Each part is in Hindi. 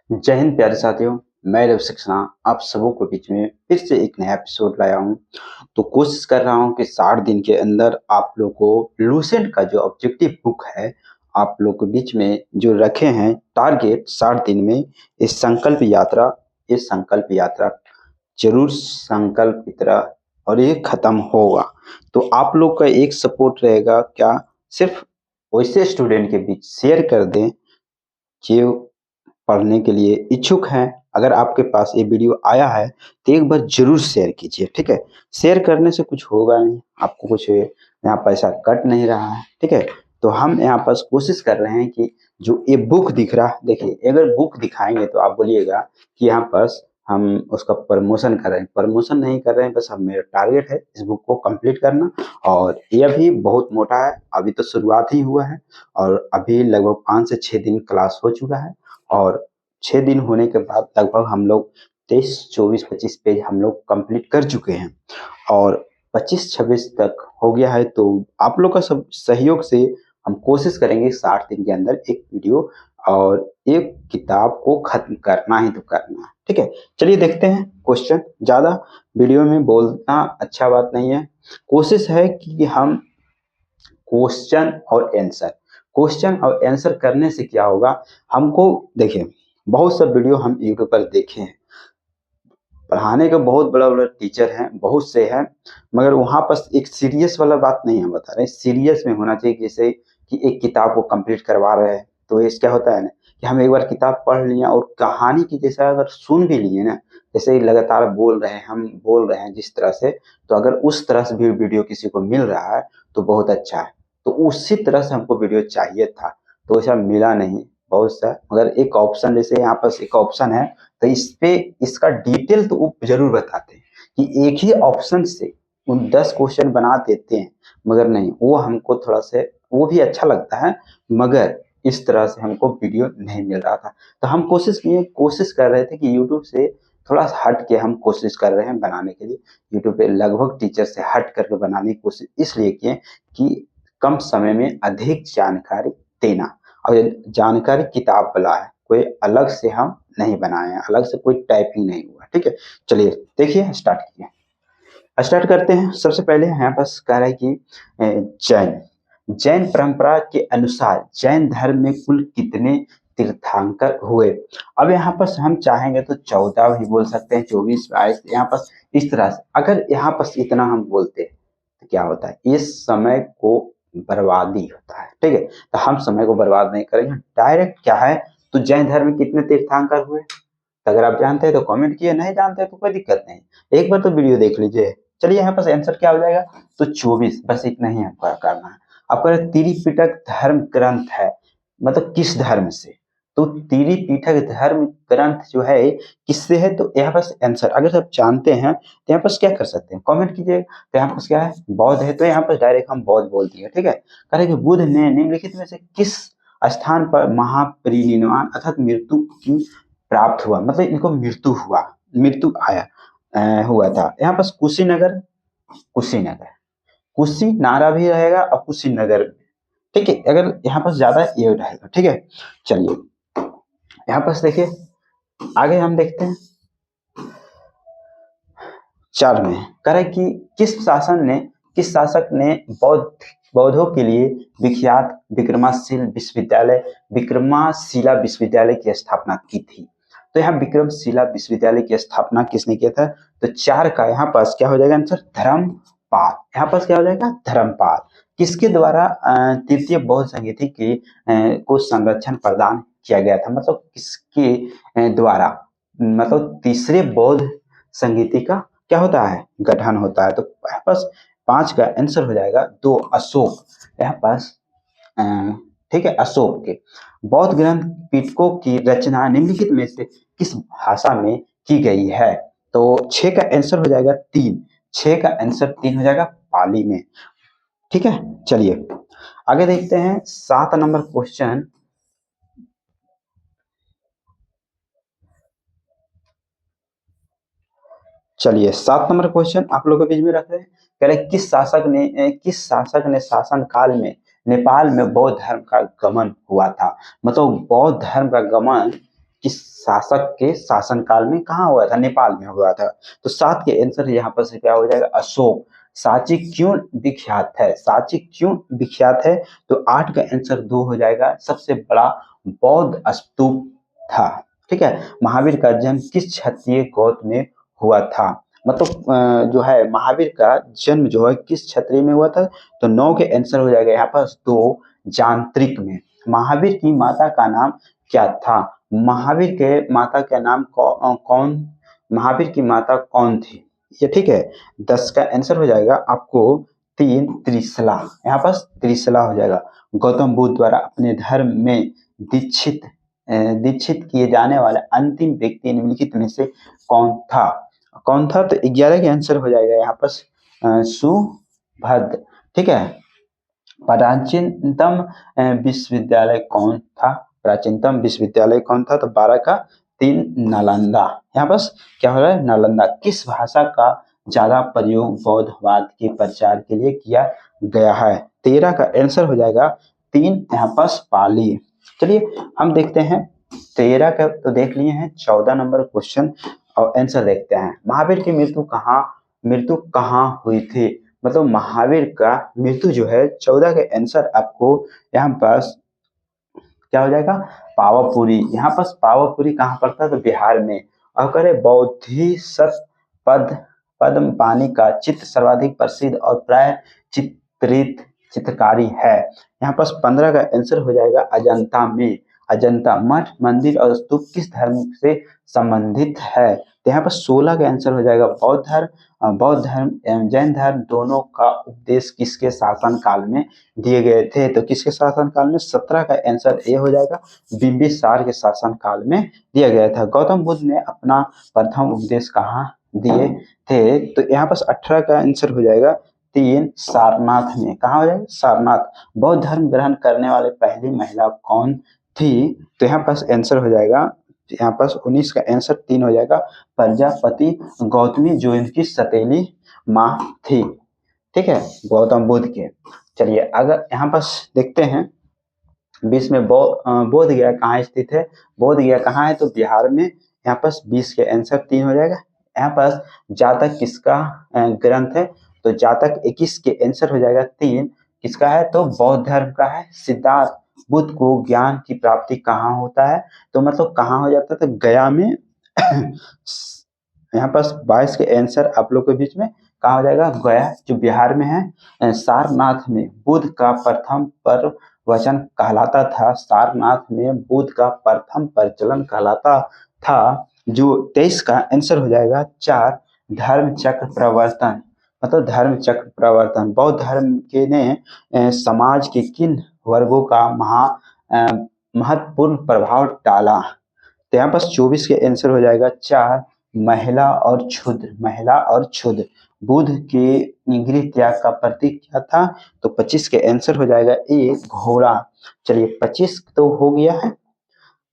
जय हिंद प्यारे साथियों। मैं रवि सक्सेना आप सबों को बीच में फिर से एक नया एपिसोड लाया हूँ। तो कोशिश कर रहा हूँ कि 60 दिन के अंदर आप लोग को लूसेंट का जो ऑब्जेक्टिव बुक है आप लोग के बीच में जो रखे हैं टारगेट 60 दिन में ये संकल्प यात्रा जरूर संकल्प की तरह और ये खत्म होगा। तो आप लोग का एक सपोर्ट रहेगा क्या, सिर्फ वैसे स्टूडेंट के बीच शेयर कर दें जो पढ़ने के लिए इच्छुक हैं। अगर आपके पास ये वीडियो आया है तो एक बार जरूर शेयर कीजिए, ठीक है। शेयर करने से कुछ होगा नहीं, आपको कुछ यहाँ पैसा कट नहीं रहा है, ठीक है। तो हम यहाँ पास कोशिश कर रहे हैं कि जो ये बुक दिख रहा है, देखिए अगर बुक दिखाएंगे तो आप बोलिएगा कि यहाँ पास हम उसका प्रमोशन कर रहे हैं। प्रमोशन नहीं कर रहे हैं, बस हम मेरा टारगेट है इस बुक को कंप्लीट करना। और ये अभी बहुत मोटा है, अभी तो शुरुआत ही हुआ है और अभी लगभग 5 से 6 दिन क्लास हो चुका है। और 6 दिन होने के बाद लगभग हम लोग 23, 24, 25 पेज हम लोग कंप्लीट कर चुके हैं और 25, 26 तक हो गया है। तो आप लोग का सब सहयोग से हम कोशिश करेंगे 60 दिन के अंदर एक वीडियो और एक किताब को खत्म करना ही तो करना है, ठीक है। चलिए देखते हैं क्वेश्चन। ज़्यादा वीडियो में बोलना अच्छा बात नहीं है। कोशिश है कि हम क्वेश्चन और आंसर करने से क्या होगा, हमको देखिए बहुत सब वीडियो हम यूट्यूब पर देखे हैं, पढ़ाने के बहुत बड़ा बड़ा टीचर हैं, बहुत से हैं, मगर वहाँ पर एक सीरियस वाला बात नहीं हम बता रहे। सीरियस में होना चाहिए, जैसे कि एक किताब को कंप्लीट करवा रहे हैं तो ये क्या होता है ना कि हम एक बार किताब पढ़ लिए और कहानी की जैसा अगर सुन भी लिए ना, जैसे लगातार बोल रहे हैं हम बोल रहे हैं जिस तरह से, तो अगर उस तरह से भी वीडियो किसी को मिल रहा है तो बहुत अच्छा है। तो उसी तरह से हमको वीडियो चाहिए था, तो ऐसा मिला नहीं बहुत सा। मगर एक ऑप्शन, जैसे यहाँ पर एक ऑप्शन है तो इस पे इसका डिटेल तो वो जरूर बताते हैं कि एक ही ऑप्शन से उन 10 क्वेश्चन बना देते हैं, मगर नहीं, वो हमको थोड़ा से वो भी अच्छा लगता है, मगर इस तरह से हमको वीडियो नहीं मिल रहा था। तो हम कोशिश कर रहे थे कि यूट्यूब से थोड़ा सा हट के हम कोशिश कर रहे हैं बनाने के लिए। यूट्यूब पे लगभग टीचर से हट करके बनाने की कोशिश इसलिए किए कि कम समय में अधिक जानकारी देना। और ये जानकारी किताब वाला है, कोई अलग से हम नहीं बनाए हैं, अलग से कोई टाइपिंग नहीं हुआ, ठीक है। चलिए देखिए स्टार्ट करते हैं। सबसे पहले यहाँ पास कह रहा है कि जैन जैन परंपरा के अनुसार जैन धर्म में कुल कितने तीर्थंकर हुए। अब यहाँ पर हम चाहेंगे तो 14 भी बोल सकते हैं, 24, 22, यहाँ पर इस तरह से। अगर यहाँ पर इतना हम बोलते हैं तो क्या होता है, इस समय को बर्बादी होता है, ठीक है। तो हम समय को बर्बाद नहीं करेंगे, डायरेक्ट क्या है, तो जैन धर्म में कितने तीर्थंकर हुए। तो अगर आप जानते हैं तो कमेंट किए, नहीं जानते हैं तो कोई दिक्कत नहीं, एक बार तो वीडियो देख लीजिए। चलिए यहाँ पर आंसर क्या हो जाएगा, तो 24, बस इतना ही आपको करना है। आपका त्रिपिटक धर्म ग्रंथ है, मतलब किस धर्म से, तो त्रिपिटक धर्म ग्रंथ जो है किससे है, तो यहाँ पर आंसर अगर आप जानते हैं तो यहाँ पर क्या कर सकते हैं, कमेंट कीजिए। तो यहाँ पर क्या है, बौद्ध है, तो यहाँ पर डायरेक्ट हम बौद्ध बोल दिए, ठीक है। कह रहे कि बुद्ध ने निम्नलिखित में से किस स्थान पर महापरिनिर्वाण अर्थात मृत्यु की प्राप्त हुआ, मतलब इनको मृत्यु हुआ था। यहाँ पर कुशीनगर कुशी नारा भी रहेगा और कुशीनगर, ठीक है। अगर यहाँ पर ज्यादा ये रहेगा, ठीक है। चलिए यहाँ पर देखिए आगे हम देखते हैं 4 में। कह रहे कि किस शासक ने बौद्धों के लिए विख्यात विक्रमाशिला विश्वविद्यालय की स्थापना की थी। तो यहाँ विक्रमशिला विश्वविद्यालय की स्थापना किसने किया था, तो 4 का यहाँ पास क्या हो जाएगा आंसर, धर्मपाल। यहाँ पास क्या हो जाएगा, धर्मपाल। किसके द्वारा तृतीय बौद्ध संगीति को संरक्षण प्रदान किया गया था, मतलब किसके द्वारा, मतलब तीसरे बौद्ध संगीति का क्या होता है, गठन होता है। तो यहाँ पास 5 का आंसर हो जाएगा 2, अशोक। यहाँ पास ठीक है, अशोक के। बौद्ध ग्रंथ पिटकों की रचना निम्नलिखित में से किस भाषा में की गई है, तो 6 का आंसर हो जाएगा 3, 6 का आंसर 3 हो जाएगा पाली में, ठीक है। चलिए आगे देखते हैं 7 नंबर क्वेश्चन। चलिए 7 नंबर क्वेश्चन आप लोगों के बीच में रख रहे हैं। कह रहे किस शासक ने शासन काल में नेपाल में बौद्ध धर्म का गमन हुआ था, मतलब बौद्ध धर्म का गमन किस शासक के शासनकाल में कहाँ हुआ था? नेपाल में हुआ था। तो 7 के आंसर यहाँ पर से क्या हो जाएगा? अशोक। सांची क्यों विख्यात है? सांची क्यों विख्यात है? तो 8 का आंसर 2 हो जाएगा। सबसे बड़ा बौद्ध स्तूप था। ठीक है। महावीर का जन्म किस क्षत्रिय गोत्र में हुआ था? मतलब जो है महावीर का जन्म जो है किस क्षत्रिय में हुआ था? तो 9 के आंसर हो जाएगा यहाँ पर 2 यांत्रिक में। महावीर की माता का नाम क्या था? महावीर के माता का नाम कौन? महावीर की माता कौन थी? ये ठीक है। 10 का आंसर हो जाएगा आपको 3 त्रिशला। यहाँ पर त्रिशला हो जाएगा। गौतम बुद्ध द्वारा अपने धर्म में दीक्षित किए जाने वाला अंतिम व्यक्ति निम्नलिखित में से कौन था? कौन था? तो 11 के आंसर हो जाएगा यहाँ पर सुभद्र। ठीक है। प्राचीनतम विश्वविद्यालय कौन था? प्राचीनतम विश्वविद्यालय कौन था? तो 12 का 3 नालंदा। यहाँ बस क्या हो रहा है? नालंदा। किस भाषा का ज्यादा प्रयोग बौद्धवाद के प्रचार के लिए किया गया है? 13 का आंसर हो जाएगा 3 यहाँ पर पाली। चलिए हम देखते हैं 13 का तो देख लिए हैं। 14 नंबर क्वेश्चन और आंसर देखते हैं। महावीर की मृत्यु कहाँ हुई थी? मतलब महावीर का मृत्यु जो है 14 के आंसर आपको यहाँ पास क्या हो जाएगा? पावापुरी। यहाँ पास पावापुरी कहाँ पड़ता है? तो बिहार में। और करे बोधिसत्व पद्म पानी का चित्र सर्वाधिक प्रसिद्ध और प्राय चित्रित चित्रकारी है। यहाँ पास 15 का आंसर हो जाएगा अजंता में। अजंता मठ मंदिर और स्तूप किस धर्म से संबंधित है? तो यहाँ पर 16 का आंसर हो जाएगा बौद्ध धर्म एवं जैन धर्म दोनों का उपदेश किसके शासन काल में दिए गए थे? तो किसके शासन काल में? 17 का आंसर ए हो जाएगा बिंबिसार के शासन काल में दिया गया था। गौतम बुद्ध ने अपना प्रथम उपदेश कहाँ दिए थे? तो यहाँ पर 18 का आंसर हो जाएगा 3 सारनाथ में। कहाँ हो जाएगा? सारनाथ। बौद्ध धर्म ग्रहण करने वाले पहली महिला कौन थी? तो यहाँ पास आंसर हो जाएगा यहाँ पास 19 का आंसर 3 हो जाएगा प्रजापति गौतमी जो इनकी सतीली माँ थी। ठीक है। गौतम बुद्ध के। चलिए अगर यहाँ पास देखते हैं 20 में बोध गया कहाँ स्थित है? बोध गया कहाँ है? तो बिहार में। यहाँ पास 20 के आंसर 3 हो जाएगा। यहाँ पास जातक किसका ग्रंथ है? तो जातक 21 के आंसर हो जाएगा 3 किसका है? तो बौद्ध धर्म का है। सिद्धार्थ बुद्ध को ज्ञान की प्राप्ति कहाँ होता है? तो मतलब कहाँ हो जाता है? तो गया में। यहाँ पास 22 के आंसर आप लोग के बीच में कहाँ हो जाएगा? गया जो बिहार में है। सारनाथ में बुद्ध का प्रथम प्रवचन कहलाता था। सारनाथ में बुद्ध का प्रथम प्रचलन कहलाता था। जो 23 का आंसर हो जाएगा 4 धर्म चक्र प्रवर्तन। मतलब धर्म चक्र प्रवर्तन बौद्ध धर्म के ने समाज के किन वर्गों का महत्वपूर्ण प्रभाव डाला? तो यहाँ पर 24 के आंसर हो जाएगा 4 महिला और क्षुद्र। बुद्ध के गृह त्याग का प्रतीक क्या था? तो 25 के आंसर हो जाएगा 1 घोड़ा। चलिए 25 तो हो गया है।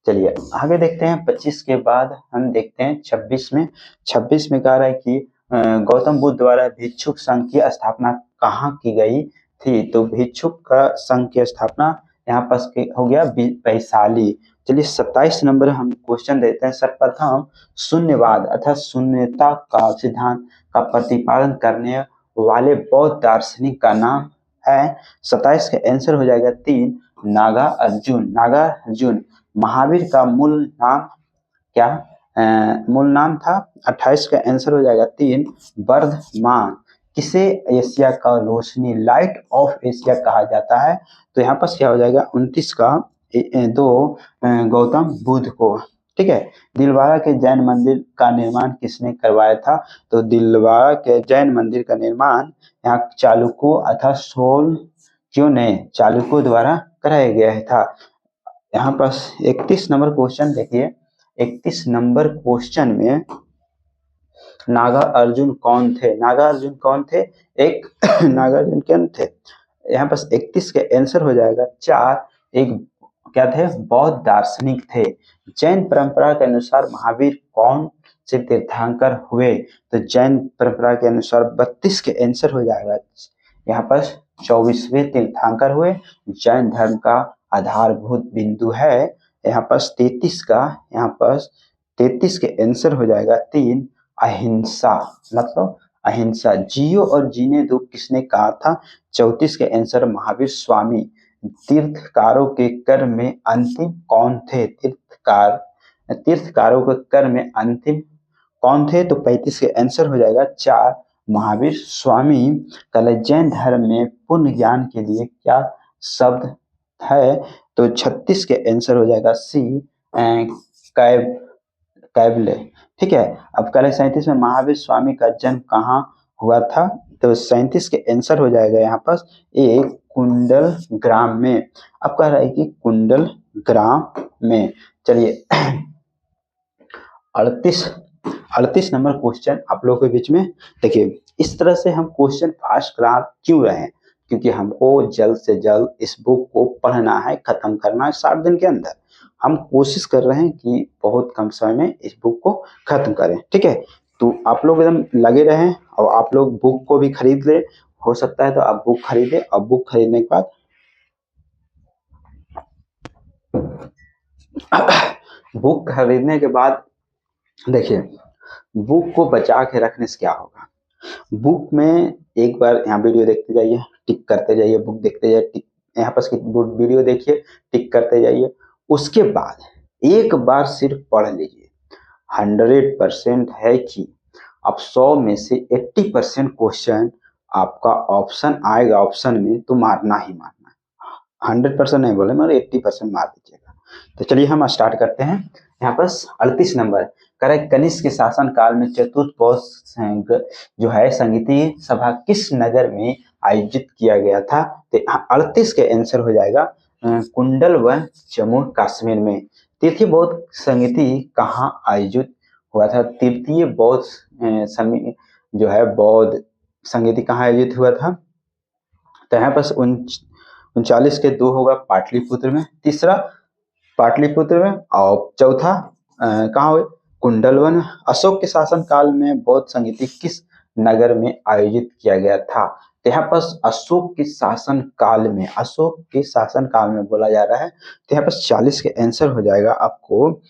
चलिए आगे देखते हैं। 25 के बाद हम देखते हैं 26 में। 26 में कह रहा है कि गौतम बुद्ध द्वारा भिक्षुक संघ की स्थापना कहाँ की गई थी? तो भिक्षुक का संघ की स्थापना यहाँ पर हो गया वैशाली। चलिए 27 नंबर हम क्वेश्चन देते हैं। सर्वप्रथम शून्यवाद अर्थात शून्यता का सिद्धांत का प्रतिपादन करने वाले बौद्ध दार्शनिक का नाम है? 27 का आंसर हो जाएगा 3 नागार्जुन। महावीर का मूल नाम क्या मूल नाम था? 28 का आंसर हो जाएगा 3 वर्धमान। किसे एशिया का रोशनी लाइट ऑफ एशिया कहा जाता है? तो यहाँ पर क्या हो जाएगा 29 का 2 गौतम बुद्ध को। ठीक है। दिलवाड़ा के जैन मंदिर का निर्माण किसने करवाया था? तो दिलवाड़ा के जैन मंदिर का निर्माण यहाँ चालुक्यों अथवा क्यों ने चालुक्यों द्वारा कराया गया था। यहाँ पर 31 नंबर क्वेश्चन देखिए। 31 नंबर क्वेश्चन में नागार्जुन कौन थे? नागार्जुन कौन थे? एक नागार्जुन कौन थे? यहाँ पर 31 के आंसर हो जाएगा 4 एक क्या थे? बौद्ध दार्शनिक थे। जैन परंपरा के अनुसार महावीर कौन से तीर्थंकर हुए? तो जैन परंपरा के अनुसार 32 के आंसर हो जाएगा यहाँ पर 24वें तीर्थंकर हुए। जैन धर्म का आधारभूत बिंदु है यहाँ पास 33 का, यहाँ पास 33 के आंसर हो जाएगा 3 अहिंसा, मतलब अहिंसा। जियो और जीने दो किसने कहा था? 34 के आंसर महावीर स्वामी। तीर्थकारों के कर में अंतिम कौन थे? तीर्थकारों के कर में अंतिम कौन थे? तो 35 के आंसर हो जाएगा 4 महावीर स्वामी। कल जैन धर्म में पुण्य ज्ञान के लिए क्या शब्द है? तो 36 के आंसर हो जाएगा सी कैबले। ठीक है। अब कल 37 में महावीर स्वामी का जन्म कहाँ हुआ था? तो 37 के आंसर हो जाएगा यहाँ पास एक कुंडल ग्राम में। अब कह रहा है कि कुंडल ग्राम में। चलिए 38 नंबर क्वेश्चन आप लोगों के बीच में। देखिए इस तरह से हम क्वेश्चन फास्ट करा क्यों रहे हैं? क्योंकि हमको जल्द से जल्द इस बुक को पढ़ना है, खत्म करना है 60 दिन के अंदर। हम कोशिश कर रहे हैं कि बहुत कम समय में इस बुक को खत्म करें। ठीक है, तो आप लोग एकदम लगे रहें और आप लोग बुक को भी खरीद ले। हो सकता है तो आप बुक खरीदें और बुक खरीदने के बाद बुक खरीदने के बाद देखिए बुक को बचा के रखने से क्या होगा? बुक में एक बार यहाँ वीडियो देखते जाइए, टिक करते जाइए, बुक देखते जाइए, टिक, यहाँ पास वीडियो देखिए, टिक करते जाइए। उसके बाद एक बार सिर्फ पढ़ लीजिए। 100% है कि अब 100 में से 80% क्वेश्चन आपका ऑप्शन आएगा, ऑप्शन में तो मारना ही मारना है। 100% नहीं बोले मगर 80% मार दीजिएगा। तो चलिए हम स्टार्ट करते हैं। यहाँ पास 38 नंबर करेक्ट। कनिष्क के शासन काल में चतुर्थ पौष जो है संगीतीय सभा किस नगर में आयोजित किया गया था? तो 38 के आंसर हो जाएगा कुंडल व जम्मू कश्मीर में। तृतीय बौद्ध संगीति कहाँ आयोजित हुआ था? तृतीय बौद्ध जो है बौद्ध संगीति कहाँ आयोजित हुआ था? तो यहाँ पास 39 के 2 होगा पाटलिपुत्र में, तीसरा पाटलिपुत्र में और चौथा कहाँ हुए? कुंडलवन। अशोक के शासन काल में बौद्ध संगीति किस नगर में आयोजित किया गया था? तो यहाँ पास अशोक के शासन काल में, अशोक के शासन काल में बोला जा रहा है। तो यहाँ पास 40 के आंसर हो जाएगा आपको,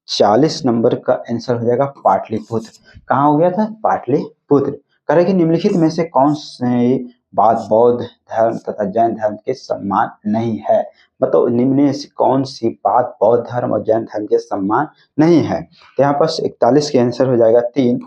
40 नंबर का आंसर हो जाएगा पाटलिपुत्र। कहाँ हो गया था? पाटलिपुत्र। करें कि निम्नलिखित में से कौन से बात बौद्ध धर्म तथा जैन धर्म के सम्मान नहीं है? मतलब निम्न से कौन सी बात बौद्ध धर्म और जैन धर्म के सम्मान नहीं है? तो यहाँ पर 41 के आंसर हो जाएगा 3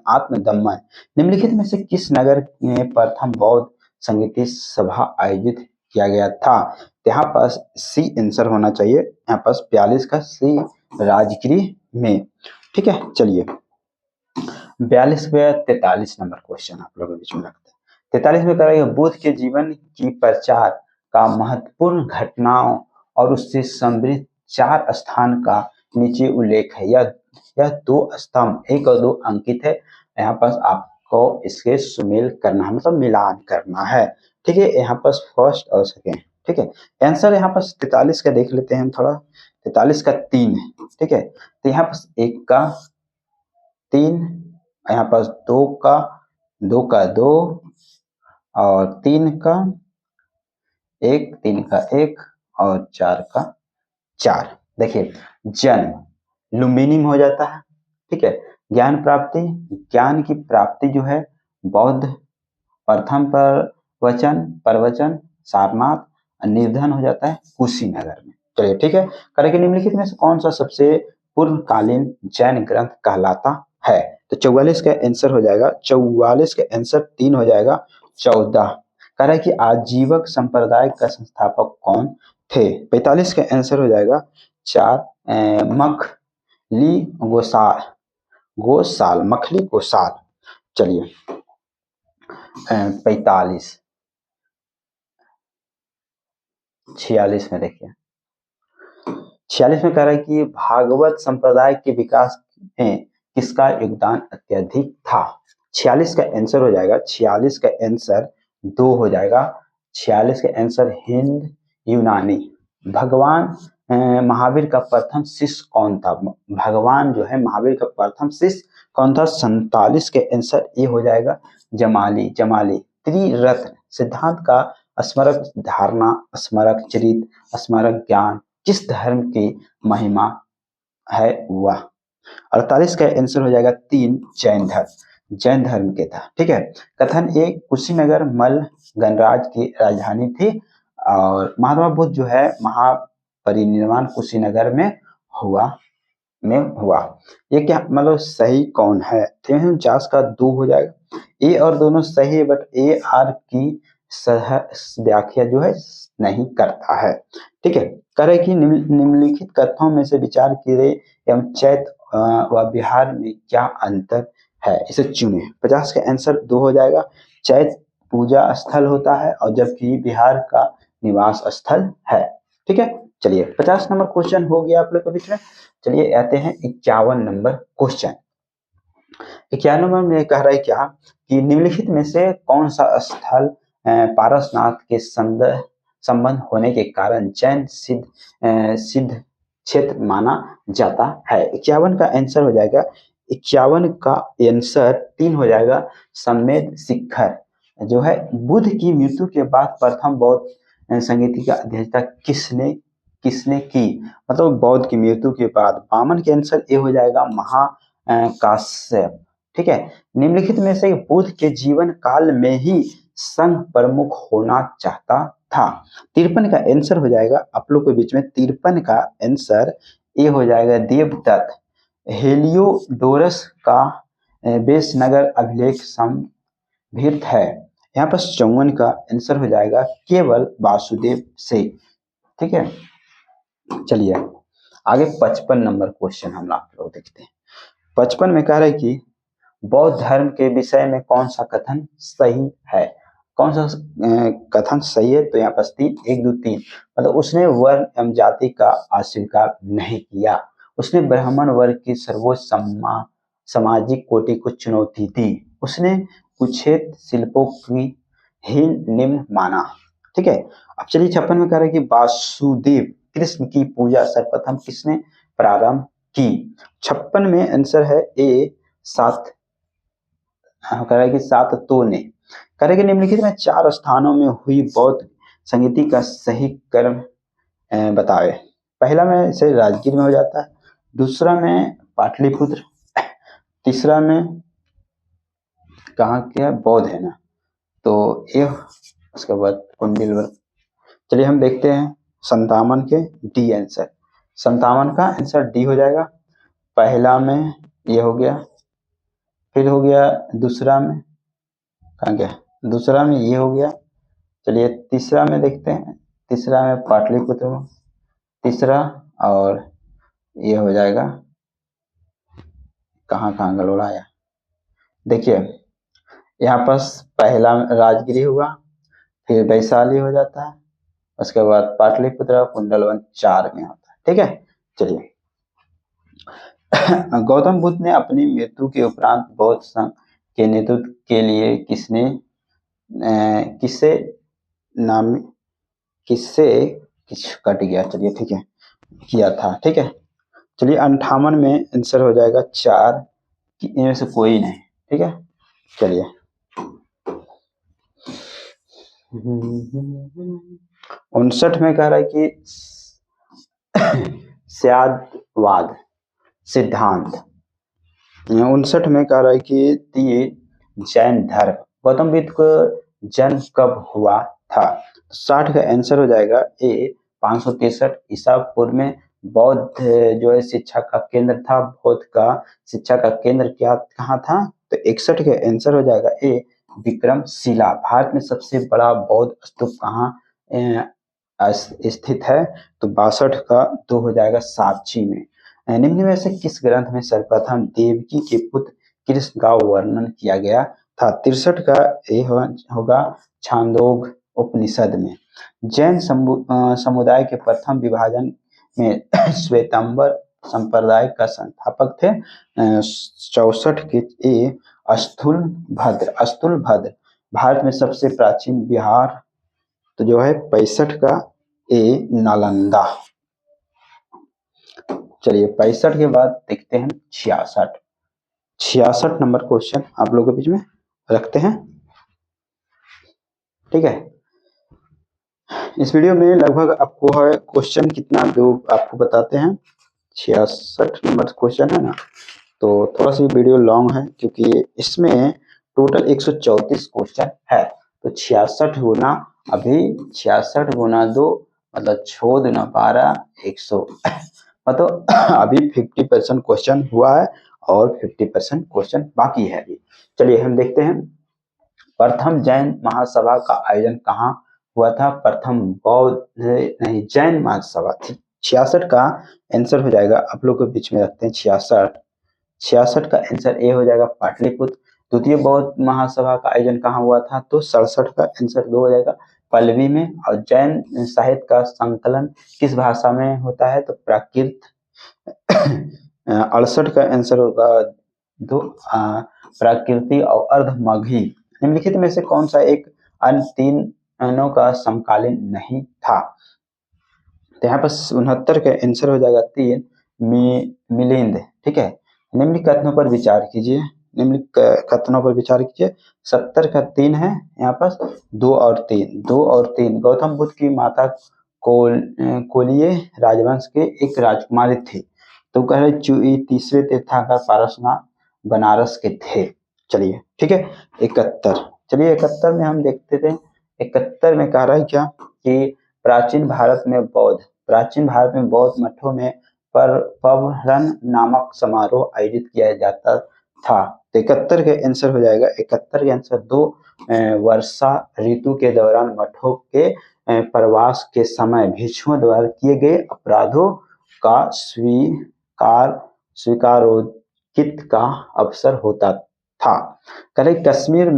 आत्मदमन। निम्नलिखित में से किस नगर में प्रथम बौद्ध संगीत सभा आयोजित किया गया था? तो यहाँ पास सी आंसर होना चाहिए। यहाँ पास 42 का सी राजगिरी में। ठीक है, चलिए 42 पे 43 नंबर क्वेश्चन आप लोगों के बीच में रखते हैं। 43 में करेंगे बुद्ध के जीवन की प्रचार का महत्वपूर्ण घटनाओं और उससे समृद्ध 4 स्थान का नीचे उल्लेख है। यह 2 स्तंभ 1 और 2 अंकित है। यहाँ पास आपको इसके सुमेल करना है, मतलब मिलान करना है। ठीक है, यहाँ पास फर्स्ट और सेकेंड। ठीक है, आंसर यहाँ पास 43 का देख लेते हैं हम थोड़ा। 43 का 3 है। ठीक है, तो यहाँ पास 1 का 3, यहाँ पास 2 का 2 और 3 का 1, 3 का 1 और 4 का 4। देखिए जन्म लुम्बिनी में हो जाता है। ठीक है, ज्ञान प्राप्ति, ज्ञान की प्राप्ति जो है बौद्ध प्रथम प्रवचन सारनाथ, निर्धन हो जाता है कुशीनगर में। चलिए ठीक है, करेंगे निम्नलिखित में से कौन सा सबसे पूर्वकालीन जैन ग्रंथ कहलाता है? तो 44 का आंसर हो जाएगा, 44 का आंसर 3 हो जाएगा 14। कह रहा है कि आजीवक संप्रदाय का संस्थापक कौन थे? 45 का आंसर हो जाएगा 4 मखली गोसाल। चलिए 46 में देखिए, 46 में कह रहा है कि भागवत संप्रदाय के विकास में किसका योगदान अत्यधिक था? 46 का आंसर हो जाएगा, 46 का आंसर 2 हो जाएगा। 46 का आंसर हिंद यूनानी। भगवान महावीर का प्रथम शिष्य कौन था? भगवान जो है महावीर का प्रथम शिष्य कौन था? 47 के आंसर ये हो जाएगा जमाली। त्रिरत्न सिद्धांत का स्मारक धारणा, स्मारक चरित, स्मारक ज्ञान किस धर्म की महिमा है वह। 48 का आंसर हो जाएगा 3, जैन धर्म के था। ठीक है। कथन ए, कुशीनगर मल्ल गणराज्य की राजधानी थी और महात्मा बुद्ध जो है महापरिनिर्वाण कुशीनगर में हुआ। ये क्या मतलब सही कौन है? 49 का 2 हो जाएगा। ए और दोनों सही है, बट ए आर की व्याख्या जो है नहीं करता है। ठीक है। कह रहे कि निम्नलिखित कथनों में से विचार कीजिए एवं चैत व बिहार में क्या अंतर है, इसे चुने। 50 का आंसर 2 हो जाएगा। चैत पूजा स्थल होता है और जबकि बिहार का निवास स्थल है। ठीक है। चलिए 50 नंबर क्वेश्चन हो गया आप लोग के बीच में। चलिए आते हैं 51 नंबर क्वेश्चन। 51 नंबर में कह रहा है क्या कि निम्नलिखित में से कौन सा स्थल पारसनाथ के संबंध होने के कारण जैन सिद्ध क्षेत्र माना जाता है। 51 का आंसर हो जाएगा, 51 का आंसर 3 हो जाएगा। सम्मेद शिखर जो है बुद्ध की मृत्यु के बाद प्रथम बौद्ध संगीति का अध्यक्षता किसने की, मतलब बौद्ध की मृत्यु के बाद। 52 के आंसर ए हो जाएगा, महाकाश्यप। ठीक है। निम्नलिखित में से बुद्ध के जीवन काल में ही संघ प्रमुख होना चाहता था। 53 का आंसर हो जाएगा आप लोग के बीच में, 53 का आंसर ए हो जाएगा, देवदत्त। हेलियोडोरस का बेसनगर अभिलेख संभृत है। यहाँ पर 54 का आंसर हो जाएगा केवल वासुदेव से। ठीक है। चलिए आगे 55 नंबर क्वेश्चन हम आप लोग देखते हैं। 55 में कह रहे कि बौद्ध धर्म के विषय में कौन सा कथन सही है। कौन सा कथन सही है? तो यहाँ पर 3, 1, 2, 3 मतलब उसने वर्ण एवं जाति का अस्वीकार नहीं किया। उसने ब्राह्मण वर्ग की सर्वोच्च सामाजिक कोटि को चुनौती दी। उसने कुछेद शिल्पों की ही निम्न माना। ठीक है। अब चलिए 56 में कह रहे हैं कि वासुदेव कृष्ण की पूजा सर्वप्रथम किसने प्रारंभ की। 56 में आंसर है ए, 7 कह रहा है कि 7 तो ने। कह रहे कि निम्नलिखित में 4 स्थानों में हुई बौद्ध संगीति का सही क्रम बताए। पहला में इसे राजगीर में हो जाता है, दूसरा में पाटलिपुत्र, तीसरा में कहाँ क्या बौद्ध है ना, तो ये उसके बाद कुंडिल। चलिए हम देखते हैं 57 के डी आंसर। 57 का आंसर डी हो जाएगा। पहला में ये हो गया, फिर हो गया दूसरा में कहाँ गया, दूसरा में ये हो गया। चलिए तीसरा में देखते हैं, तीसरा में पाटलिपुत्र में, तीसरा और ये हो जाएगा कहाँ गलोड़ा आया। देखिए यहाँ पर पहला राजगिरी हुआ, फिर वैशाली हो जाता है, उसके बाद पाटलिपुत्र, कुंडलवन 4 में होता है। ठीक है। चलिए गौतम बुद्ध ने अपनी मृत्यु के उपरांत बौद्ध संघ के नेतृत्व के लिए कट गया। चलिए ठीक है, किया था। ठीक है। चलिए 58 में आंसर हो जाएगा 4 कि इनमें से कोई नहीं। ठीक है। चलिए 59 में कह रहा है कि स्यादवाद सिद्धांत। 59 में कह रहा है कि जैन धर्म। गौतम बुद्ध को जन्म कब हुआ था? 60 का आंसर हो जाएगा ए, 563 ईसा पूर्व में। बौद्ध जो है शिक्षा का केंद्र था। बौद्ध का शिक्षा का केंद्र क्या कहाँ था? तो 61 का आंसर हो जाएगा ए, विक्रमशिला। भारत में सबसे बड़ा बौद्ध स्तूप कहाँ स्थित है? तो 62 का 2 हो जाएगा, सांची में। निम्न में से किस ग्रंथ में सर्वप्रथम देवकी के पुत्र कृष्ण का वर्णन किया गया था? 63 का ए होगा, छांदोग्य उपनिषद में। जैन समुदाय के प्रथम विभाजन में श्वेतांबर संप्रदाय का संस्थापक थे। 64 के ए, स्थूलभद्र। भारत में सबसे प्राचीन विहार तो जो है 65 का ए, नालंदा। चलिए 65 के बाद देखते हैं 66 नंबर क्वेश्चन आप लोगों के बीच में रखते हैं। ठीक है। इस वीडियो में लगभग आपको है क्वेश्चन कितना दो आपको बताते हैं, 66 नंबर क्वेश्चन है ना। तो थोड़ा सा वीडियो लॉन्ग है क्योंकि इसमें टोटल 134 क्वेश्चन है। तो 66 गुना अभी 66 गुना 2 मतलब 6 दुना 12 100 मतलब अभी 50% क्वेश्चन हुआ है और 50% क्वेश्चन बाकी है अभी। चलिए हम देखते हैं प्रथम जैन महासभा का आयोजन कहाँ हुआ था। प्रथम बौद्ध नहीं जैन महासभा थी। 66 का आंसर हो जाएगा, आप लोग के बीच में रखते हैं 66 का आंसर ए हो जाएगा पाटलिपुत्र। द्वितीय बौद्ध महासभा का आयोजन कहाँ हुआ था, तो 67 का आंसर 2 हो जाएगा पल्लवी में। और जैन साहित्य का संकलन किस भाषा में होता है, तो प्राकृत। 68 का आंसर होगा 2 प्राकृति और अर्धमगही। निम्नलिखित में से कौन सा एक अन्य तीनों का समकालीन नहीं था, तो यहाँ पर 69 का आंसर हो जाएगा 3 मिलिंद। ठीक है, निम्न कथनों पर विचार कीजिए, निम्न कथनों पर विचार कीजिए। 70 का 3 है यहाँ पर 2 और 3। गौतम बुद्ध की माता कोलिये राजवंश के एक राजकुमारी थी। तो कह रहे चुई तीसरे तीर्थंकर पारसनाथ बनारस के थे। चलिए ठीक है 71। चलिए 71 में हम देखते थे, 71 में कह रहा है क्या कि प्राचीन भारत में बौद्ध मठों में पर्वरन नामक समारोह आयोजित किया जाता था। तो 71 के आंसर हो जाएगा, 71 के आंसर 2 वर्षा ऋतु के दौरान मठों के प्रवास के समय भिक्षुओं द्वारा किए गए अपराधों का स्वीकारोचित का अवसर होता था। करें कश्मीर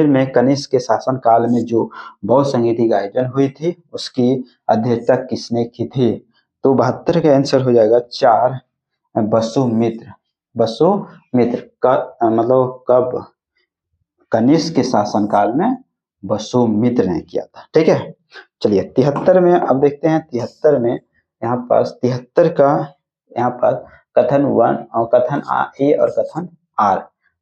में कनिष्क के शासन काल में जो बौद्ध संगीति का आयोजन हुई थी उसकी अध्यक्षता किसने की थी, तो 72 का आंसर हो जाएगा 4 वसुमित्र का मतलब कब, कनिष्क के शासन काल में वसुमित्र ने किया था। ठीक है चलिए 73 में अब देखते हैं। 73 में यहाँ पर 73 का यहाँ पर कथन 1 और कथन ए और कथन आर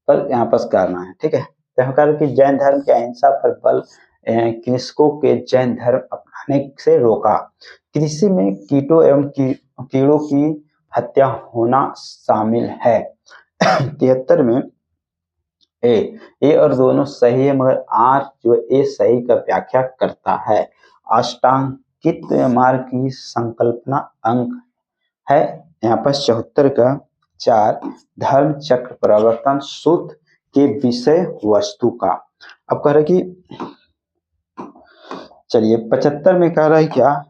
पर यहाँ पर करना है। ठीक है, तो कि जैन धर्म के अहिंसा पर बल कृषकों के जैन धर्म अपनाने से रोका। कृषि में कीटों एवं कीड़ों की हत्या होना शामिल है। 73 में ए और दोनों सही है, मगर आर जो ए सही का व्याख्या करता है। अष्टांकित मार्ग की संकल्पना अंक है यहाँ पर 74 का 4 धर्म चक्र प्रवर्तन सूत्र के विषय वस्तु का। अब कह रहे कि चलिए 75 में कह रहा है क्या,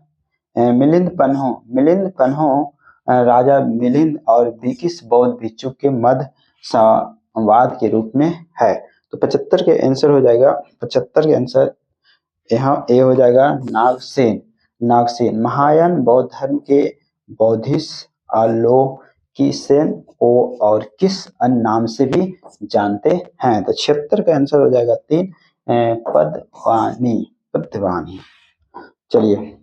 मिलिंद पन्हो राजा मिलिंद और 21 बौद्ध भिक्षु के मध्य संवाद के रूप में है। तो 75 के आंसर हो जाएगा, 75 के आंसर यहाँ ए हो जाएगा नागसेन। महायान बौद्ध धर्म के बौद्धिस्ट अवलोकिसेन को और किस अन्य नाम से भी जानते हैं, तो 76 का आंसर हो जाएगा 3 पद्वानी। चलिए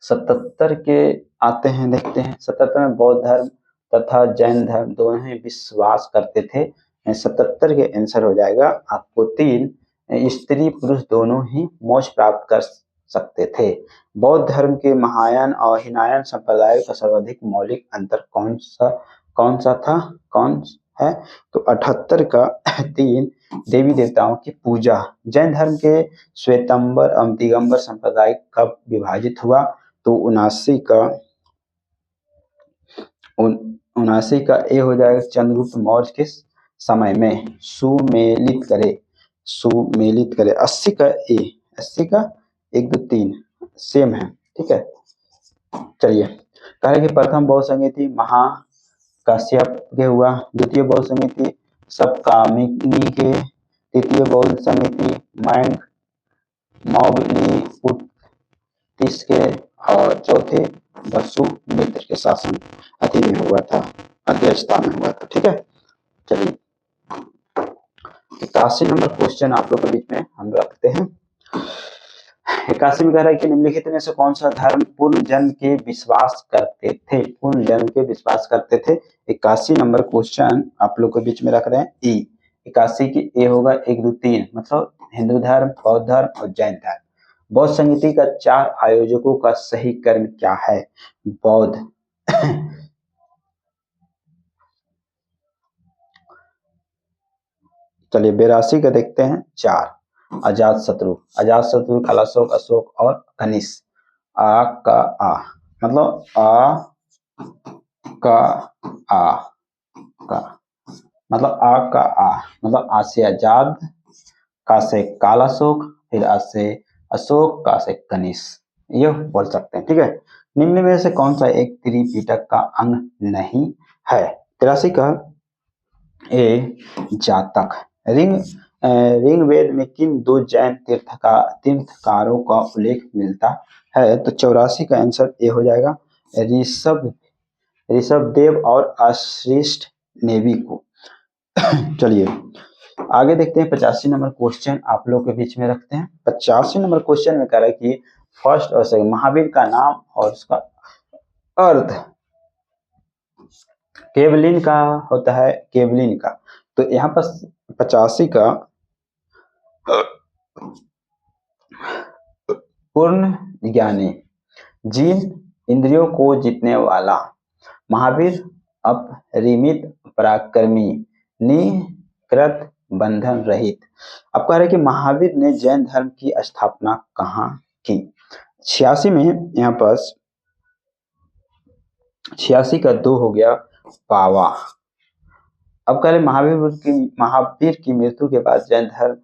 77 के आते हैं, देखते हैं। 77 में बौद्ध धर्म तथा जैन धर्म दोनों ही विश्वास करते थे। 77 के आंसर हो जाएगा आपको 3 स्त्री पुरुष दोनों ही मोक्ष प्राप्त कर सकते थे। बौद्ध धर्म के महायान और हीनयान संप्रदाय का सर्वाधिक मौलिक अंतर कौन है, तो 78 का 3 देवी देवताओं की पूजा। जैन धर्म के श्वेतंबर एवं दिगंबर संप्रदाय कब विभाजित हुआ, तो 79 का ए हो जाएगा चंद्रगुप्त मौर्य के समय में सुमेलित करे। 80 का ए, 80 का 1 2 3 सेम है। ठीक है चलिए कहे कि प्रथम बौद्ध संगीति महाकाश्यप के हुआ, द्वितीय बौद्ध संगीति सप्तकामिनी के, तृतीय बौद्ध संगीति मौलिपुत्तिस के और चौथे वसुमित्र के शासन अधीन में हुआ था, अध्यक्षता में हुआ था। ठीक है चलिए 81 नंबर क्वेश्चन आप लोग के बीच में हम रखते हैं। 81 में कह रहा है कि निम्नलिखित में से कौन सा धर्म पुनर्जन्म के विश्वास करते थे। 81 नंबर क्वेश्चन आप लोग के बीच में रख रहे हैं। 81 की ए होगा 1 2 3 मतलब हिंदू धर्म, बौद्ध धर्म और जैन धर्म। बौद्ध संगीति का 4 आयोजकों का सही कर्म क्या है? बौद्ध चलिए 82 का देखते हैं। 4 अजात शत्रु, कालाशोक, अशोक और कनिष्क। आ का आ मतलब आ का आ का मतलब आ का आ मतलब आ से आजाद, का से कालाशोक, फिर आ से अशोक, का से कनिष्क, ये बोल सकते हैं। ठीक है, निम्न में से कौन सा एक त्रिपिटक का अंग नहीं है? 83 का ए जातक। ऋग्वेद में किन 2 जैन तीर्थकारों का उल्लेख मिलता है? तो 84 का आंसर ए हो जाएगा, ऋषभदेव और अशिष्ट नेवी को। चलिए आगे देखते हैं। 85 नंबर क्वेश्चन आप लोग के बीच में रखते हैं। 85 नंबर क्वेश्चन में कह रहा है कि फर्स्ट और सेकंड महावीर का नाम और उसका अर्थ केवलिन का होता है, केवलिन का। तो यहाँ पर 85 का पूर्ण ज्ञानी, जिन इंद्रियों को जीतने वाला, महावीर अपरिमित पराक्रमी, निकृत बंधन रहित। अब कह रहे कि महावीर ने जैन धर्म की स्थापना कहाँ की? 86 में यहाँ पर 86 का 2 हो गया पावा। अब कह रहे महावीर की मृत्यु के बाद जैन धर्म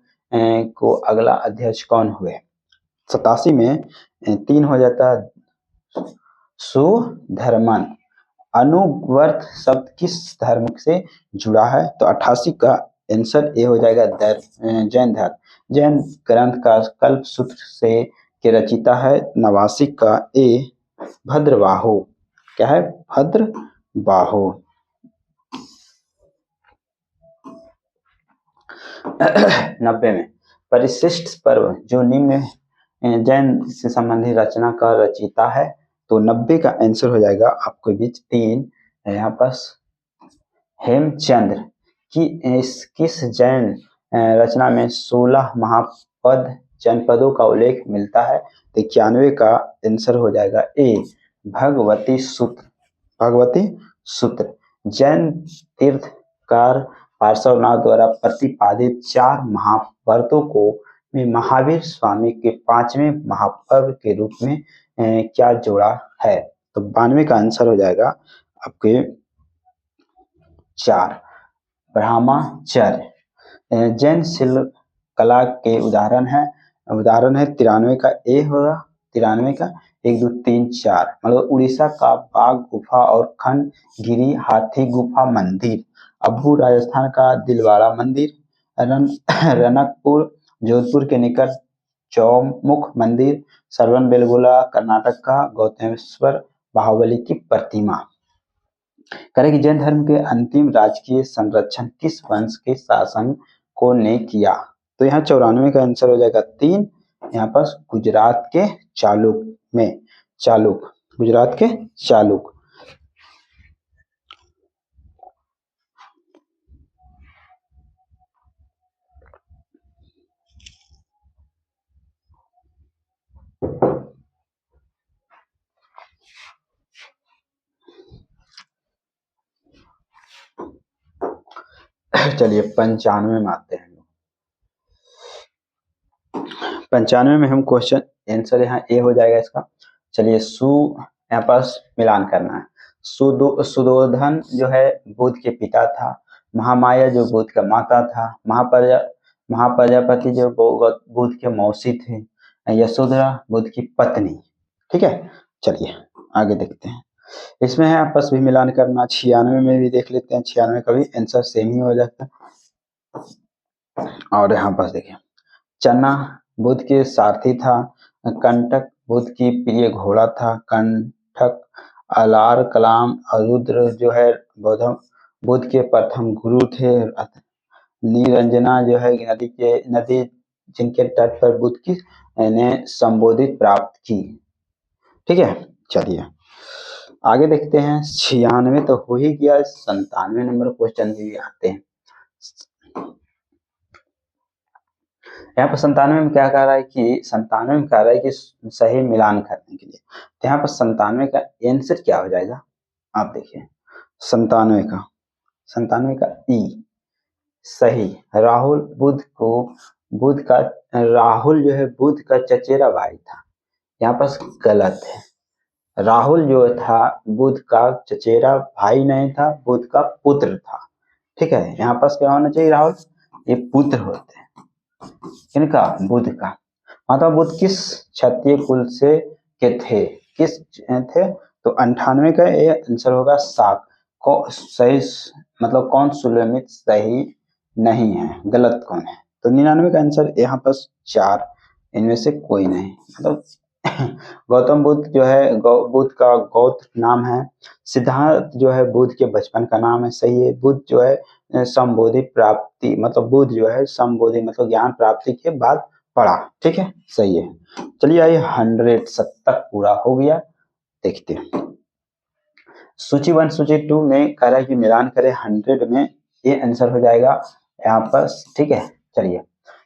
को अगला अध्यक्ष कौन हुए? 87 में 3 हो जाता है सुधर्मन। अनुवर्त शब्द किस धर्म से जुड़ा है? तो 88 का आंसर ए हो जाएगा, जैन धर्म। जैन ग्रंथ का कल्प सूत्र से के रचिता है। 89 का ए भद्रबाहु। क्या है? भद्रबाहु। 90 में परिशिष्ट पर्व जो निम्न जैन से संबंधित रचना का रचिता है? तो 90 का आंसर हो जाएगा आपके बीच 3 यहाँ पर हेमचंद्र की। किस जैन रचना में 16 महापद जनपदों का उल्लेख मिलता है? तो 91 का आंसर हो जाएगा ए भगवती सूत्र। जैन तीर्थकार पार्श्वनाथ द्वारा प्रतिपादित 4 महाव्रतों को में महावीर स्वामी के 5वें महापर्व के रूप में क्या जोड़ा है? तो 92 का आंसर हो जाएगा आपके 4 ब्रह्मचर्य। जैन शिल्प कला के उदाहरण है 93 का ए होगा, 93 का 1 2 3 4 मतलब उड़ीसा का बाघ गुफा और खंडगिरी हाथी गुफा मंदिर, अब्बू राजस्थान का दिलवाड़ा मंदिर, रनकपुर जोधपुर के निकट चौमुख मंदिर, श्रवण बेलगोला कर्नाटक का गौतमेश्वर बाहुबली की प्रतिमा। करें कि जैन धर्म के अंतिम राजकीय संरक्षण किस वंश के शासन को ने किया? तो यहाँ 94 का आंसर हो जाएगा 3, यहाँ पर गुजरात के चालुक। चलिए 95 में आते हैं। 95 में हम क्वेश्चन आंसर यहाँ ए हो जाएगा इसका। चलिए यहाँ पास मिलान करना है। सुदोधन जो है बुद्ध के पिता था, महामाया जो बुद्ध का माता था, महाप्रजापति जो बुद्ध के मौसी थे, यशोधरा बुद्ध की पत्नी। ठीक है, चलिए आगे देखते हैं। इसमें है आपस भी मिलान करना। 96 में भी देख लेते हैं, 96 का भी आंसर सेम ही हो जाता है। और यहाँ पास देखिए, चना बुद्ध के सारथी था, कंटक बुद्ध की प्रिय घोड़ा था, कंटक अलार कलाम और रुद्र जो है बुद्ध के प्रथम गुरु थे, निरंजना जो है नदी जिनके तट पर बुद्ध की ने संबोधित प्राप्त की। ठीक है, चलिए आगे देखते हैं। 96 तो हो ही गया, 97 नंबर क्वेश्चन भी आते हैं। यहाँ पर 97 में क्या कह रहा है कि 97 में कह रहा है कि सही मिलान करने के लिए, तो यहाँ पर 97 का आंसर क्या हो जाएगा, आप देखिए 97 का ई सही। राहुल राहुल जो है बुध का चचेरा भाई था, यहाँ पर गलत है। राहुल जो था बुध का चचेरा भाई नहीं था, बुध का पुत्र था। ठीक है, यहाँ पर क्या होना चाहिए, राहुल ये पुत्र होते हैं किनका, बुध का। मतलब बुध किस क्षत्रिय कुल से के थे, किस थे, तो 98 का ये आंसर होगा शाक को सही, मतलब कौन सुलमित सही नहीं है, गलत कौन है, तो 99 का आंसर यहाँ पर 4 इनमें से कोई नहीं। मतलब गौतम बुद्ध जो है बुद्ध का गौत्र नाम है। सिद्धार्थ जो है बुद्ध के बचपन का नाम है, सही है। बुद्ध जो है संबोधि प्राप्ति, मतलब बुद्ध जो है संबोधि मतलब ज्ञान प्राप्ति के बाद पढ़ा, ठीक है, सही है। चलिए आइए 100 तक पूरा हो गया, देखते हैं। सूची 1 सूची 2 में कह रहा है कि मिलान करें 100 में, ये आंसर हो जाएगा यहाँ पर, ठीक है। चलिए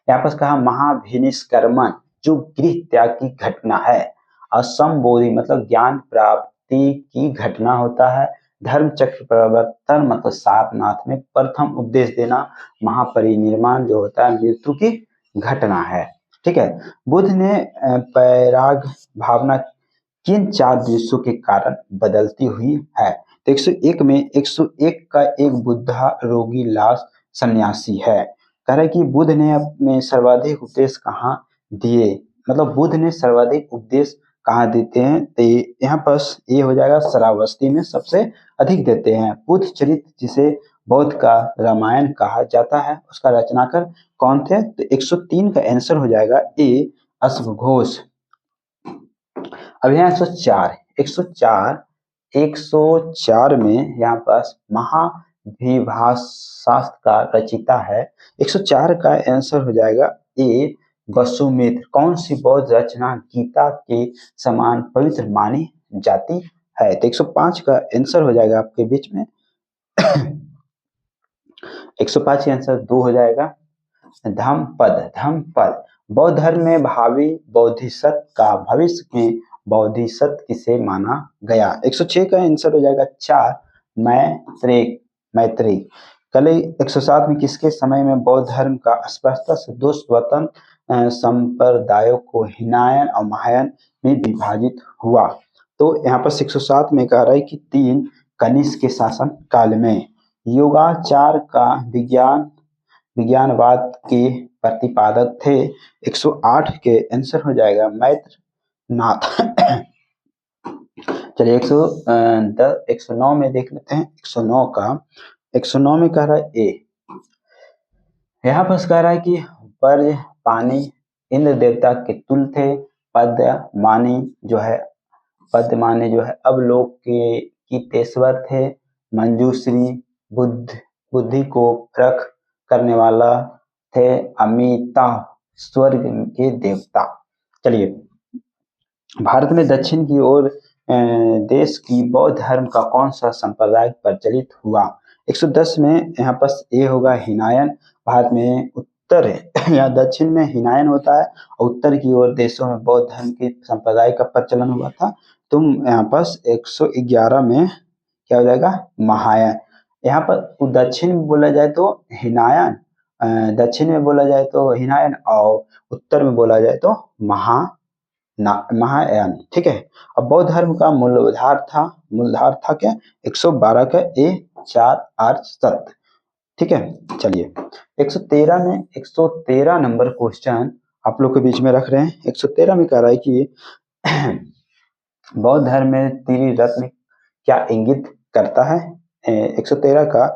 यहाँ पर कहा महाभिनिष्क्रमण जो गृह त्याग की घटना है, असंबोधि मतलब ज्ञान प्राप्ति की घटना होता है, धर्म चक्र प्रवर्तन मतलब सारनाथ में प्रथम उपदेश देना, महापरिनिर्वाण जो होता है मृत्यु की घटना है, ठीक है। बुद्ध ने पैराग भावना किन 4 दृश्यों के कारण बदलती हुई है, तो 101 में 101 का एक बुद्धा रोगी लाश सन्यासी है। कह रहा है कि बुद्ध ने अपने सर्वाधिक उपदेश कहाँ दिए, मतलब बुद्ध ने सर्वाधिक उपदेश कहाँ देते हैं, तो यहाँ पर ये हो जाएगा श्रावस्ती में सबसे अधिक देते हैं। बुद्ध चरित्र जिसे बौद्ध का रामायण कहा जाता है, उसका रचनाकार कौन थे, तो 103 का आंसर हो जाएगा ए अश्वघोष। अब यहाँ 104 में यहाँ पास महाविभाषास्त्र का रचिता है, 104 का आंसर हो जाएगा ए वसुमित्र। कौन सी बौद्ध रचना गीता के समान पवित्र मानी जाती है, तो 105 का आंसर हो जाएगा आपके बीच में 105 का आंसर 2 हो जाएगा। धम्मपद बौद्ध धर्म में भावी बोधिसत्व का भविष्य में बोधिसत्व किसे माना गया, 106 का आंसर हो जाएगा 4 मैत्रेय। कल 107 में किसके समय में बौद्ध धर्म का स्पष्टता से 2 स्वतंत्र संप्रदायों को हिनायन और महायान में विभाजित हुआ, तो यहाँ पर 107 में कह रहा है कि 3 कनिष्क के शासन काल में। योगाचार का विज्ञानवाद के प्रतिपादक थे, 108 के आंसर हो जाएगा मैत्रनाथ। चलिए 109 में देख लेते हैं, 109 में कह रहा है ए, यहाँ पर कह रहा है कि वर्ज पानी इंद्र देवता के तुल्य थे, पद्मानी जो है अवलोक के कीतेश्वर थे, मंजूश्री बुद्धि को रख करने वाला थे, अमिता स्वर्ग के देवता। चलिए भारत में दक्षिण की ओर देश की बौद्ध धर्म का कौन सा संप्रदाय प्रचलित हुआ, 110 में यहाँ पर ये होगा हिनायन। भारत में उत्तर या दक्षिण में हिनायन होता है और उत्तर की ओर देशों में बौद्ध धर्म के संप्रदाय का प्रचलन हुआ था, तो यहाँ पर 111 में क्या हो जाएगा महायान। यहाँ पर दक्षिण में बोला जाए तो हिनायन, दक्षिण में बोला जाए तो हिनायन और उत्तर में बोला जाए तो महायान, ठीक है। अब बौद्ध धर्म का मूलधार था क्या, 112 का ए 4 आर्य सत्य, ठीक है। चलिए 113 नंबर क्वेश्चन आप लोग के बीच में रख रहे हैं। 113 में कह रहा है कि बौद्ध धर्म में त्रिरत्न क्या इंगित करता है, 113 का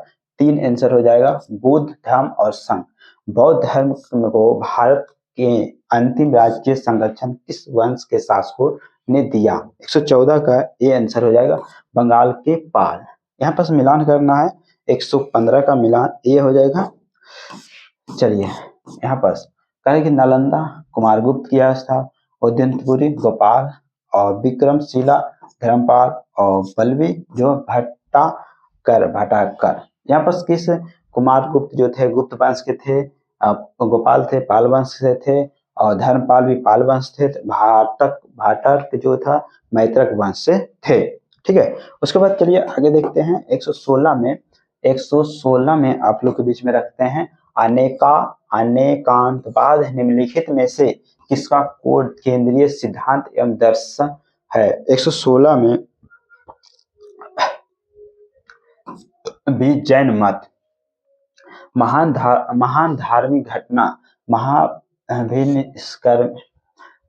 3 आंसर हो जाएगा बुद्ध धर्म और संघ। बौद्ध धर्म को भारत के अंतिम राज्य संरक्षण किस वंश के शासकों ने दिया, 114 का ये आंसर हो जाएगा बंगाल के पाल। यहाँ पर मिलान करना है, 115 का मिलान ये हो जाएगा। चलिए यहाँ पर कहें कि नालंदा कुमारगुप्त की था, उदयनपुरी गोपाल और विक्रमशिला धर्मपाल और बल्लवी जो भट्टाकर। यहाँ पर किस कुमारगुप्त जो थे गुप्त वंश के थे, गोपाल थे पाल वंश से थे, और धर्मपाल भी पाल वंश थे, भाटक जो था मैत्रक वंश से थे। ठीक है, उसके बाद चलिए आगे देखते हैं 116 में आप लोग के बीच में रखते हैं अनेकांतवाद निम्नलिखित में से किसका कोड केंद्रीय सिद्धांत एवं दर्शन है। 116 में भी जैन मत महान धार्मिक घटना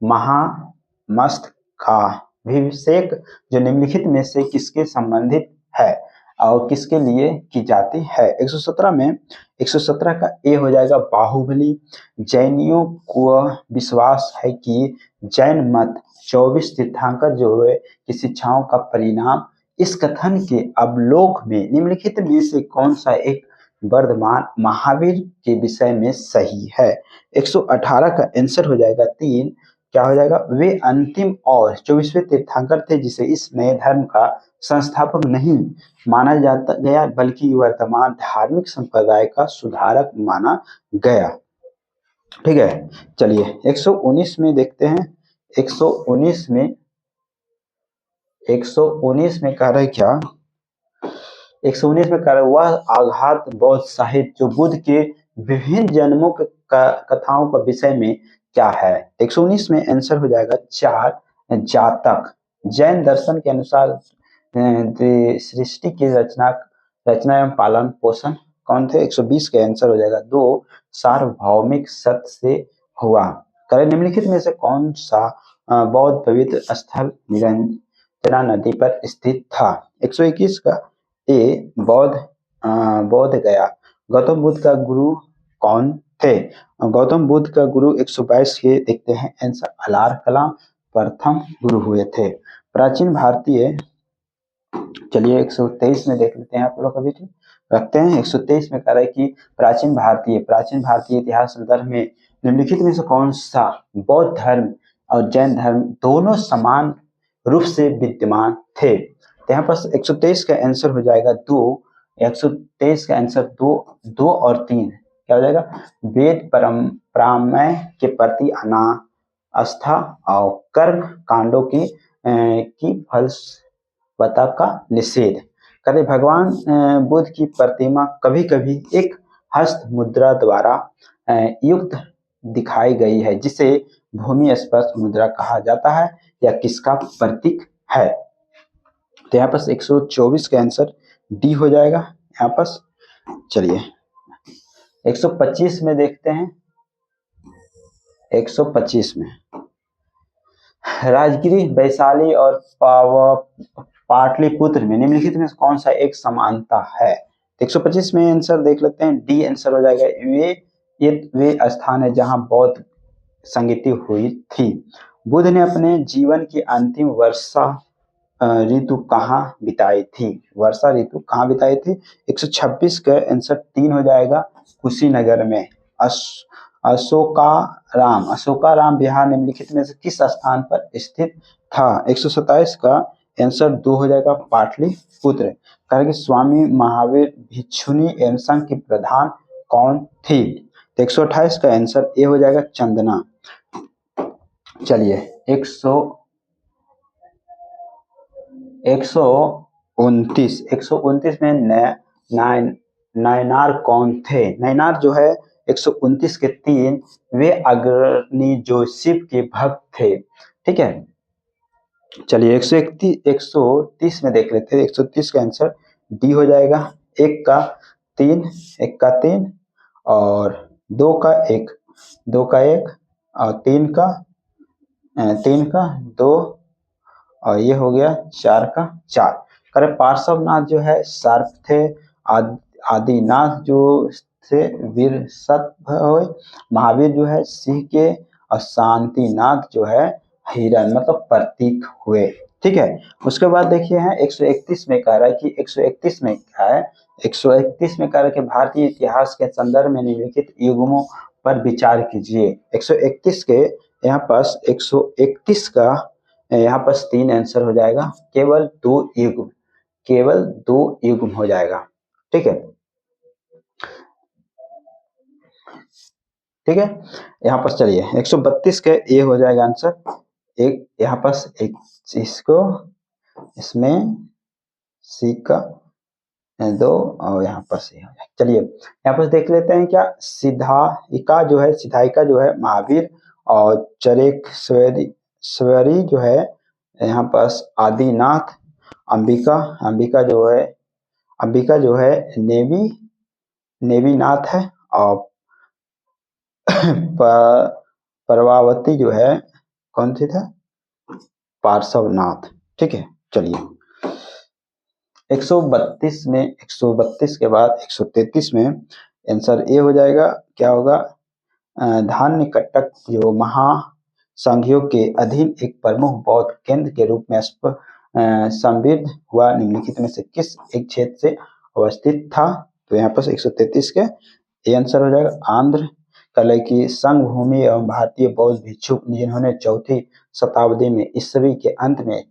महामस्तकाभिषेक जो निम्नलिखित में से किसके संबंधित है और किसके लिए की जाती है। 117 का ए हो जाएगा बाहुबली। जैनियों को विश्वास है कि जैन मत 24 तीर्थंकर जो हुए की शिक्षाओं का परिणाम। इस कथन के अवलोक में निम्नलिखित में से कौन सा एक वर्धमान महावीर के विषय में सही है। 118 का आंसर हो जाएगा 3। क्या हो जाएगा, वे अंतिम और 24वें तीर्थंकर थे जिसे इस नए धर्म का संस्थापक नहीं माना जाता गया बल्कि वर्तमान धार्मिक संप्रदाय का सुधारक माना गया। ठीक है, चलिए 119 में देखते हैं। 119 में कह रहा है क्या, 119 में कह रहा है वह आघात बौद्ध साहित्य जो बुद्ध के विभिन्न जन्मों के कथाओं का विषय में क्या है। 119 में आंसर हो जाएगा 4 जातक। जैन दर्शन के अनुसार सृष्टि की रचना एवं पालन पोषण कौन थे। 120 का आंसर हो जाएगा 2 सार्वभौमिक सत्य से हुआ। करें निम्नलिखित में से कौन सा बौद्ध पवित्र स्थल निरंजना नदी पर स्थित था। 121 का ए बौद्ध गया। गौतम बुद्ध का गुरु कौन थे। गौतम बुद्ध का गुरु 122 के देखते हैं आंसर अलार कलाम प्रथम गुरु हुए थे। प्राचीन भारतीय, चलिए 123 में देख लेते हैं आप लोग अभी रखते हैं। 123 में कह रहा है कि प्राचीन भारतीय इतिहास संदर्भ में निम्नलिखित में से कौन सा बौद्ध धर्म और जैन धर्म दोनों समान रूप से विद्यमान थे। तो यहाँ पर 123 का आंसर हो जाएगा 2। 123 का आंसर 2 और 3 क्या हो जाएगा, वेद परम्परामय के प्रति आस्था और कर्म कांडों की फलसफलता का निषेध। कहते भगवान बुद्ध की प्रतिमा कभी कभी एक हस्त मुद्रा द्वारा युक्त दिखाई गई है जिसे भूमि स्पर्श मुद्रा कहा जाता है, या किसका प्रतीक है। तो यहाँ पर 124 का आंसर डी हो जाएगा। यहाँ पर चलिए 125 में देखते हैं। 125 में राजगिरी, वैशाली और पाटलिपुत्र में निम्नलिखित में कौन सा एक समानता है। 125 में आंसर देख लेते हैं, डी आंसर हो जाएगा। वे स्थान है जहां बौद्ध संगति हुई थी। बुद्ध ने अपने जीवन की अंतिम वर्षा ऋतु कहाँ बिताई थी। वर्षा ऋतु कहाँ बिताई थी। 126 का आंसर 3 हो जाएगा, कुशीनगर में। अशोकाराम बिहार निम्नलिखित में से किस स्थान पर स्थित था। 127 का आंसर 2 हो जाएगा, पाटलिपुत्र। कहेंगे स्वामी महावीर भिक्षुनी एवं संघ की प्रधान कौन थी। 128 का आंसर ए हो जाएगा, चंदना। चलिए 129 में नायनार कौन थे। नायनार जो है 129 के 3, वे अग्रणी जो शिव के भक्त थे। ठीक है, चलिए 130 में देख लेते हैं। 130 का आंसर डी हो जाएगा। 1 का 3 और 2 का 1 और 3 का 2 और ये हो गया 4 का 4। करे पार्श्वनाथ जो है सर्प थे, आदिनाथ जो से वीर सत्य, महावीर जो है सिंह के, और शांतिनाथ जो है हिरण मतलब प्रतीक हुए। ठीक है, उसके बाद देखिए है 131 में कह रहा है कि 131 में क्या है। 131 में कह रहा है कि भारतीय इतिहास के संदर्भ में निम्नलिखित युगमों पर विचार कीजिए। 131 के यहाँ पास 131 का यहाँ पर 3 आंसर हो जाएगा, केवल 2 युग्म हो जाएगा। ठीक है, ठीक है। यहाँ पर चलिए 132 के ए हो जाएगा आंसर, एक यहाँ पर एक इसको इसमें सी का 2 और यहाँ पर सी हो जाएगा। चलिए यहाँ पर देख लेते हैं क्या सिद्धायिका जो है महावीर, और चरेक स्वरी जो है यहाँ पर आदिनाथ, अंबिका जो है नेमीनाथ है, और परवावती जो है कौन सी था, पार्श्वनाथ। ठीक है। चलिए 132 के बाद 133 में आंसर ए हो जाएगा। क्या होगा, धान्य कटक जो महासंघियों के अधीन एक प्रमुख बौद्ध केंद्र के रूप में समृद्ध हुआ, निम्नलिखित में से किस एक क्षेत्र से अवस्थित था। तो यहाँ पर 133 के ये आंसर हो जाएगा आंध्र कले की संघ भूमि एवं भारतीय बौद्ध भिक्षु जिन्होंने 4वीं शताब्दी में ईस्वी के अंत में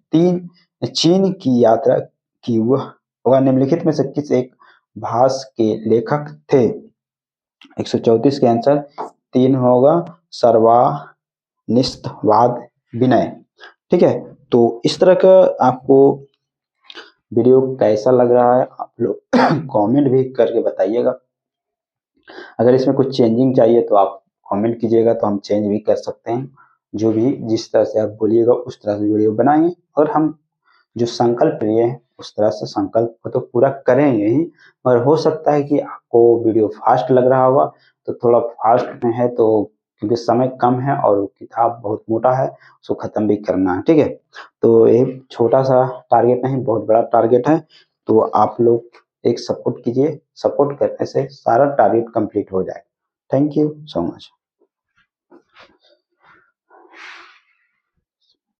चीन की यात्रा की, वह निम्नलिखित में से किस एक भाष के लेखक थे। 134 के आंसर 3 होगा, सर्वनिष्ठवाद विनय। ठीक है। तो इस तरह का आपको वीडियो कैसा लग रहा है आप लोग कमेंट भी करके बताइएगा। अगर इसमें कुछ चेंजिंग चाहिए तो आप कमेंट कीजिएगा, तो हम चेंज भी कर सकते हैं। जो भी जिस तरह से आप बोलिएगा उस तरह से वीडियो बनाएंगे, और हम जो संकल्प लिए हैं उस तरह से संकल्प को तो पूरा करेंगे ही। और हो सकता है कि आपको वीडियो फास्ट लग रहा होगा, तो थोड़ा फास्ट में है तो क्योंकि समय कम है और किताब बहुत मोटा है, उसको खत्म भी करना है। ठीक है। तो एक छोटा सा टारगेट नहीं, बहुत बड़ा टारगेट है। तो आप लोग एक सपोर्ट कीजिए, सपोर्ट करने से सारा टारगेट कंप्लीट हो जाए। Thank you so much.